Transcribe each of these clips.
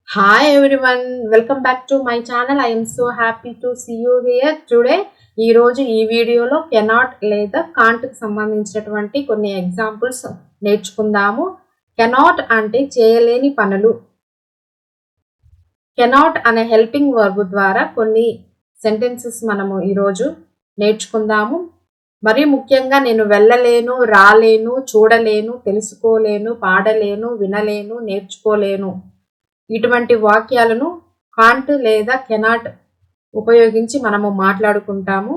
Hi everyone, welcome back to my channel. I am so happy to see you here today. ఈ రోజు ఈ వీడియోలో cannot లేదా can't కి సంబంధించినటువంటి కొన్ని ఎగ్జాంపుల్స్ నేర్చుకుందాము. కెనాట్ అంటే చేయలేని పనులు. కెనాట్ అనే హెల్పింగ్ వర్బ్ ద్వారా కొన్ని సెంటెన్సెస్ మనము ఈరోజు నేర్చుకుందాము. మరి ముఖ్యంగా నేను వెళ్ళలేను, రాలేను, చూడలేను, తెలుసుకోలేను, పాడలేను, వినలేను, నేర్చుకోలేను ఇటువంటి వాక్యాలను కాంట్ లేదా కెనాట్ ఉపయోగించి మనము మాట్లాడుకుంటాము.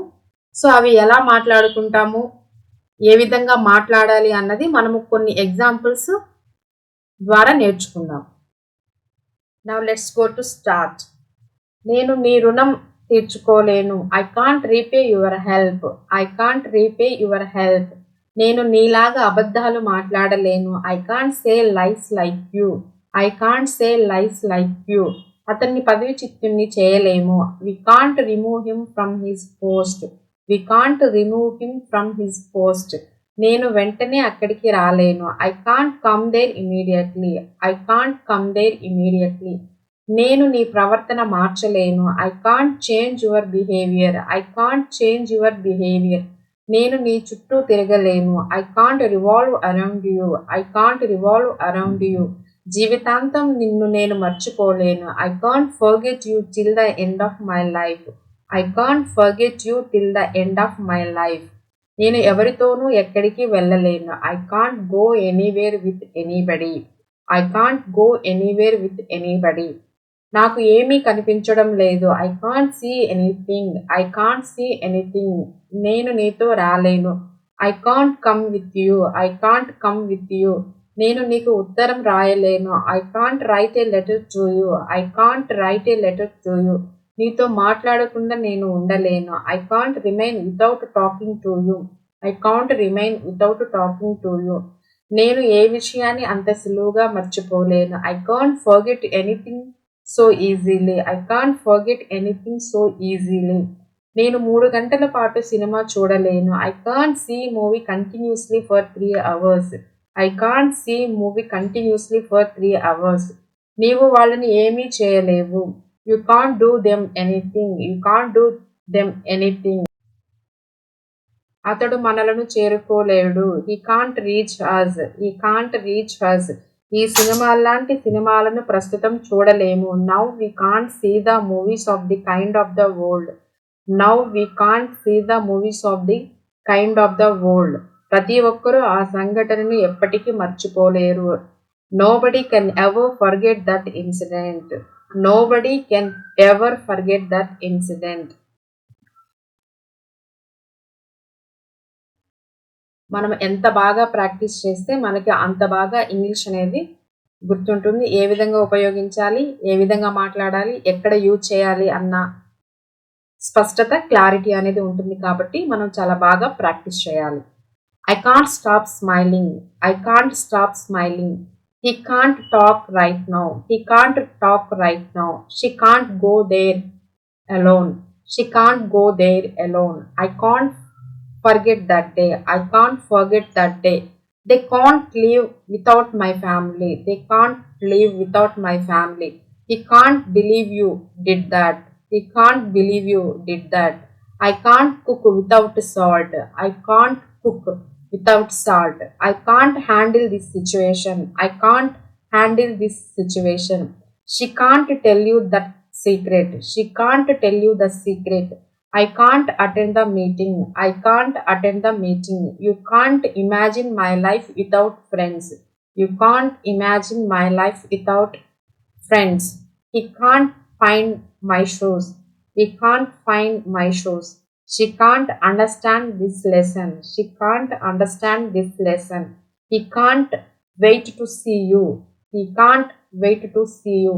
సో అవి ఎలా మాట్లాడుకుంటాము, ఏ విధంగా మాట్లాడాలి అన్నది మనము కొన్ని ఎగ్జాంపుల్స్ ద్వారా నేర్చుకుందాం. Now let's go to start. నేను నీ రుణం తీర్చుకోలేను. I can't repay your help. I can't repay your help. నేను నీలాగా అబద్ధాలు మాట్లాడలేను. I can't say lies like you. I can't say lies like you. అతన్ని పదవి చిత్తుని చేయలేము. We can't remove him from his post. We can't remove him from his post. నేను వెంటనే అక్కడికి రాలేను. I can't come there immediately. I can't come there immediately. నేను నీ ప్రవర్తన మార్చలేను. I can't change your behaviour. I can't change your behaviour. నేను నీ చుట్టూ తిరగలేను. I can't revolve around you. I can't revolve around you. జీవితాంతం నిన్ను నేను మర్చిపోలేను. I can't forget you till the end of my life. I can't forget you till the end of my life. నేను ఎవరితోనూ ఎక్కడికి వెళ్ళలేను. I can't go anywhere with anybody. I can't go anywhere with anybody. నాకు ఏమీ కనిపించడం లేదు. I can't see anything. I can't see anything. నేను నీతో రాలేను. I can't come with you. I can't come with you. నేను నీకు ఉత్తరం రాయలేను. I can't write a letter to you. I can't write a letter to you. నీతో మాట్లాడకుండా నేను ఉండలేను. I can't remain without talking to you. I can't remain without talking to you. నేను ఏ విషయాన్ని అంత సులువుగా మర్చిపోలేను. I can't forget anything so easily. I can't forget anything so easily. నేను 3 గంటల పాటు సినిమా చూడలేను. I can't see movie continuously for 3 hours. I can't see movie continuously for 3 hours. నీవు వాళ్ళని ఏమీ చేయలేవు. You can't do them anything. You can't do them anything. అతడు మనలను చేరుకోలేడు. He can't reach us. He can't reach us. ఈ సినిమాలాంటి సినిమాలను ప్రస్తుతం చూడలేము. Now we can't see the movies of the kind of the world. Now we can't see the movies of the kind of the world. ప్రతి ఒక్కరూ ఆ సంఘటనను ఎప్పటికీ మర్చిపోలేరు. Nobody can ever forget that incident. Nobody can ever forget that incident. మనం ఎంత బాగా practice చేస్తే మనకి అంత బాగా ఇంగ్లీష్ అనేది గుర్తుంటుంది. ఏ విధంగా ఉపయోగించాలి, ఏ విధంగా మాట్లాడాలి, ఎక్కడ యూజ్ చేయాలి అన్న స్పష్టత, క్లారిటీ అనేది ఉంటుంది. కాబట్టి మనం చాలా బాగా ప్రాక్టీస్ చేయాలి. I can't stop smiling. I can't stop smiling. He can't talk right now. He can't talk right now. She can't go there alone. She can't go there alone. I can't forget that day. I can't forget that day. They can't live without my family. They can't live without my family. He can't believe you did that. He can't believe you did that. I can't cook without salt. I can't cook without salt. I can't handle this situation. I can't handle this situation. She can't tell you that secret. She can't tell you the secret. I can't attend the meeting. I can't attend the meeting. You can't imagine my life without friends. You can't imagine my life without friends. He can't find my shoes. He can't find my shoes. She can't understand this lesson. She can't understand this lesson. He can't wait to see you. He can't wait to see you.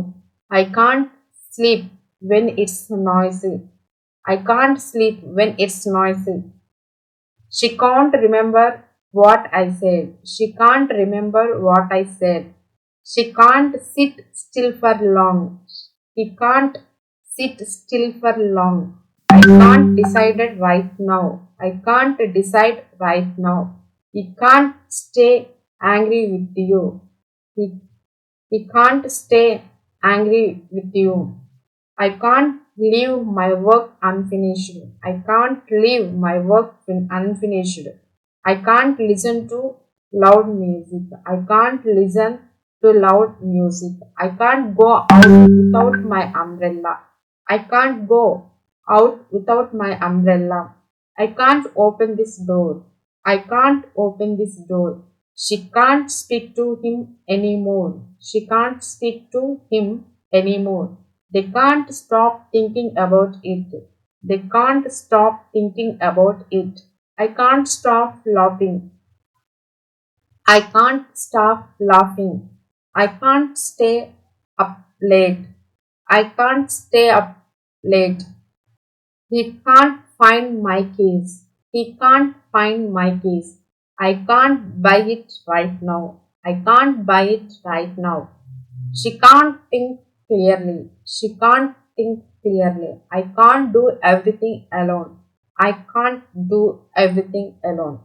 I can't sleep when it's noisy. I can't sleep when it's noisy. She can't remember what I said. She can't remember what I said. She can't sit still for long. He can't sit still for long. I can't decide it right now. I can't decide right now. He can't stay angry with you. He, he can't stay angry with you. I can't leave my work unfinished. I can't leave my work unfinished. I can't listen to loud music. I can't listen to loud music. I can't go out without my umbrella. I can't go out without my umbrella. I can't open this door. I can't open this door. She can't speak to him anymore. She can't speak to him anymore. They can't stop thinking about it. They can't stop thinking about it. I can't stop laughing. I can't stop laughing. I can't stay up late. I can't stay up late. He can't find my keys. He can't find my keys. I can't buy it right now. I can't buy it right now. She can't think clearly. She can't think clearly. I can't do everything alone. I can't do everything alone.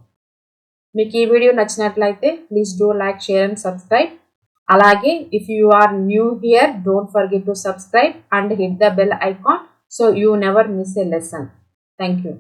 మీకు ఈ video నచ్చినట్లయితే please do like share and subscribe. అలాగే if you are new here don't forget to subscribe and hit the bell icon so you never miss a lesson. Thank you.